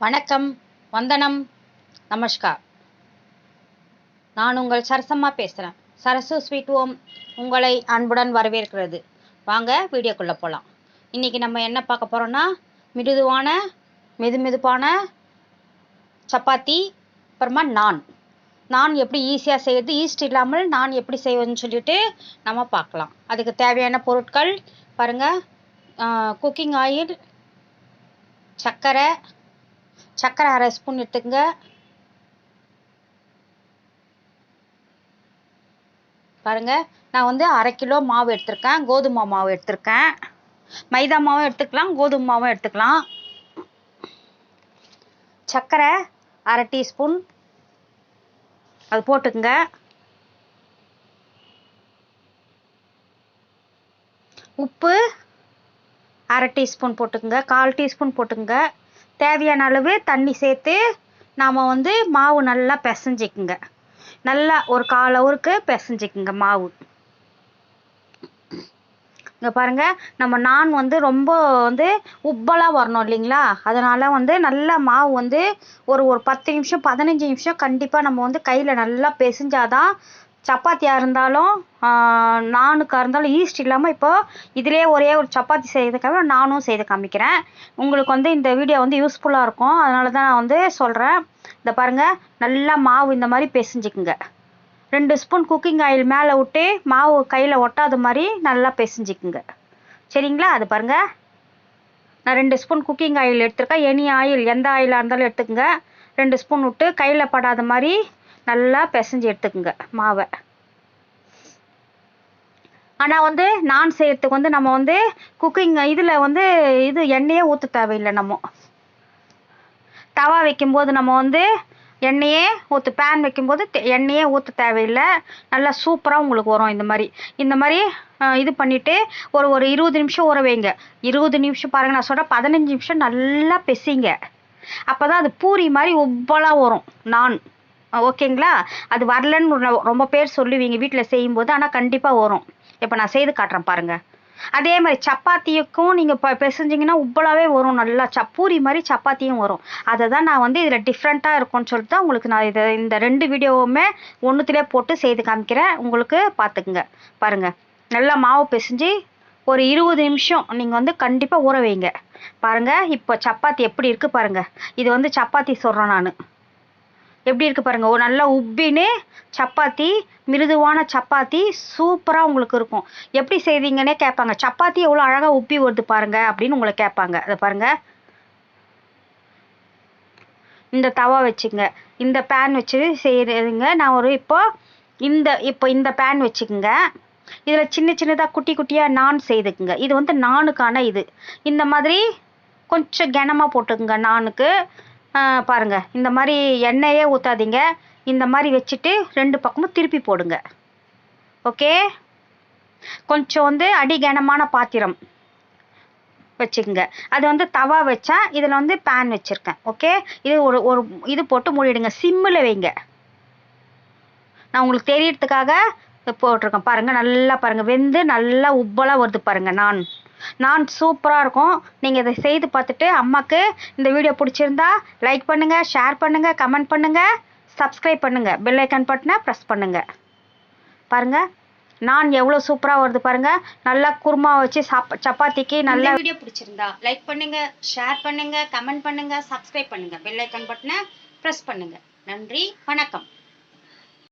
வணக்கம், வந்தனம், நமஸ்கார். நான் உங்கள் சரசம்மா பேசுகிறேன். சரசு ஸ்வீட் ஹோம் உங்களை அன்புடன் வரவேற்கிறது. வாங்க வீடியோக்குள்ளே போகலாம். இன்றைக்கி நம்ம என்ன பார்க்க போகிறோன்னா, மெதுமெதுப்பான சப்பாத்தி, அப்புறமா நான் எப்படி ஈஸியாக செய்யறது, ஈஸ்ட் இல்லாமல் நான் எப்படி செய்வதுன்னு சொல்லிட்டு நம்ம பார்க்கலாம். அதுக்கு தேவையான பொருட்கள் பாருங்கள். குக்கிங் ஆயில், சர்க்கரை அரை ஸ்பூன் எடுத்துக்கங்க. பாருங்க, நான் வந்து 1/2 கிலோ மாவு எடுத்திருக்கேன். கோதுமை மாவு எடுத்திருக்கேன். மைதா மாவும் எடுத்துக்கலாம், கோதுமை மாவும் எடுத்துக்கலாம். சர்க்கரை 1/2 டீஸ்பூன் அது போட்டுக்குங்க. உப்பு 1/2 டீஸ்பூன் போட்டுக்குங்க. 1/4 டீஸ்பூன் போட்டுக்குங்க. தேவையான அளவு தண்ணி சேர்த்து நாம் வந்து மாவு நல்லா பிசைஞ்சிக்குங்க. நல்லா ஒரு 1/4 ஹவருக்கு பிசைஞ்சிக்குங்க மாவு. இங்கே பாருங்கள், நம்ம நான் வந்து ரொம்ப வந்து உப்பலாக வரணும் இல்லைங்களா, அதனால் வந்து நல்லா மாவு வந்து ஒரு 10 நிமிஷம் 15 நிமிஷம் கண்டிப்பாக நம்ம வந்து கையில் நல்லா பிசைஞ்சாதான் சப்பாத்தியாக இருந்தாலும் நானுக்காக இருந்தாலும் ஈஸ்ட் இல்லாமல் இப்போ இதிலே ஒரே ஒரு சப்பாத்தி செய்யறதுக்காக நானும் செய்து காமிக்கிறேன். உங்களுக்கு வந்து இந்த வீடியோ வந்து யூஸ்ஃபுல்லாக இருக்கும், அதனால தான் நான் வந்து சொல்கிறேன். இந்த பாருங்கள், நல்லா மாவு இந்த மாதிரி பிசைஞ்சிக்குங்க. 2 ஸ்பூன் குக்கிங் ஆயில் மேலே விட்டு மாவு கையில் ஒட்டாத மாதிரி நல்லா பிசைஞ்சிக்குங்க. சரிங்களா? அது பாருங்கள், நான் 2 ஸ்பூன் குக்கிங் ஆயில் எடுத்துருக்கேன். எனி ஆயில், எந்த ஆயிலாக இருந்தாலும் எடுத்துக்கோங்க. 2 ஸ்பூன் விட்டு கையில் படாத மாதிரி நல்லா பிசைஞ்சு எடுத்துக்குங்க மாவை. ஆனால் வந்து நான் செய்யறதுக்கு வந்து நம்ம வந்து குக்கிங் இதில் வந்து எண்ணெயே ஊற்ற தேவையில்லை. நம்ம தவா வைக்கும்போது நம்ம வந்து எண்ணெயே பேன் வைக்கும்போது எண்ணெயே ஊற்ற தேவையில்லை. நல்லா சூப்பராக உங்களுக்கு வரும். இந்த மாதிரி இது பண்ணிவிட்டு ஒரு 20 நிமிஷம் ஊற வைங்க. 20 நிமிஷம் பாருங்கள், நான் சொல்கிறேன் 15 நிமிஷம் நல்லா பிசைங்க. அப்போ தான் அது பூரி மாதிரி உப்பலாக வரும். ஓகேங்களா? அது வரலன்னு ரொம்ப பேர் சொல்லுவீங்க வீட்டில் செய்யும்போது, ஆனால் கண்டிப்பாக வரும். இப்போ நான் செய்து காட்டுறேன் பாருங்கள். அதே மாதிரி சப்பாத்திக்கும் நீங்கள் பிசைஞ்சிங்கன்னா உப்பலாகவே வரும். நல்லா பூரி மாதிரி சப்பாத்தியும் வரும். அதை தான் நான் வந்து இதில் டிஃப்ரெண்ட்டாக இருக்கும்னு சொல்லிட்டு தான் உங்களுக்கு நான் இந்த 2 வீடியோவுமே ஒன்றுத்திலே போட்டு செய்து காமிக்கிறேன். உங்களுக்கு பார்த்துக்குங்க. பாருங்கள், நல்லா மாவு பிசைஞ்சு ஒரு 20 நிமிஷம் நீங்கள் வந்து கண்டிப்பாக ஊற வைங்க. பாருங்கள், இப்போ சப்பாத்தி எப்படி இருக்குது பாருங்கள். இது வந்து சப்பாத்தி சொல்கிறேன் நான், எப்படி இருக்குது பாருங்கள். நல்லா உப்பின்னு சப்பாத்தி, மிருதுவான சப்பாத்தி சூப்பராக உங்களுக்கு இருக்கும். எப்படி செய்வீங்கன்னே கேட்பாங்க. சப்பாத்தி எவ்வளோ அழகாக உப்பி வருது பாருங்க அப்படின்னு உங்களை கேட்பாங்க. அதை பாருங்கள், இந்த தவா வச்சுங்க, இந்த பேன் வச்சு செய்யுங்க. நான் இப்போ இந்த பேன் வச்சுக்கோங்க. இதில் சின்னதாக குட்டியாக நான் செய்துக்குங்க. இது வந்து நானுக்கான இந்த மாதிரி கொஞ்சம் கனமாக போட்டுக்குங்க நானுக்கு. பாருங்கள், இந்த மாதிரி எண்ணெயே ஊற்றாதீங்க. இந்த மாதிரி வச்சுட்டு 2 பக்கமும் திருப்பி போடுங்க. ஓகே, கொஞ்சம் வந்து அடிகனமான பாத்திரம் வச்சுக்கோங்க. அது வந்து தவா வச்சா இதில் வந்து பேன் வச்சுருக்கேன். ஓகே, இது ஒரு இது போட்டு மூடிடுங்க. சிம்மில் வைங்க. நான் உங்களுக்கு தெரியறதுக்காக போட்டிருக்கேன். பாருங்கள், நல்லா பாருங்கள், வெந்து நல்லா உப்பலாக வருது பாருங்கள். நான் சூப்பராக இருக்கும். நீங்கள் இதை செய்து பார்த்துட்டு அம்மாவுக்கு இந்த வீடியோ பிடிச்சிருந்தா லைக் பண்ணுங்கள், ஷேர் பண்ணுங்கள், கமெண்ட் பண்ணுங்கள், சப்ஸ்கிரைப் பண்ணுங்கள், பெல் ஐக்கான் பட்டனை ப்ரெஸ் பண்ணுங்கள். பாருங்கள், நான் எவ்வளோ சூப்பராக வருது பாருங்கள். நல்லா குருமா வச்சு சப்பாத்திக்கு நல்லா. வீடியோ பிடிச்சிருந்தா லைக் பண்ணுங்கள், ஷேர் பண்ணுங்கள், கமெண்ட் பண்ணுங்கள், சப்ஸ்கிரைப் பண்ணுங்கள், பெல் ஐக்கான் பட்டனை ப்ரெஸ் பண்ணுங்கள். நன்றி, வணக்கம்.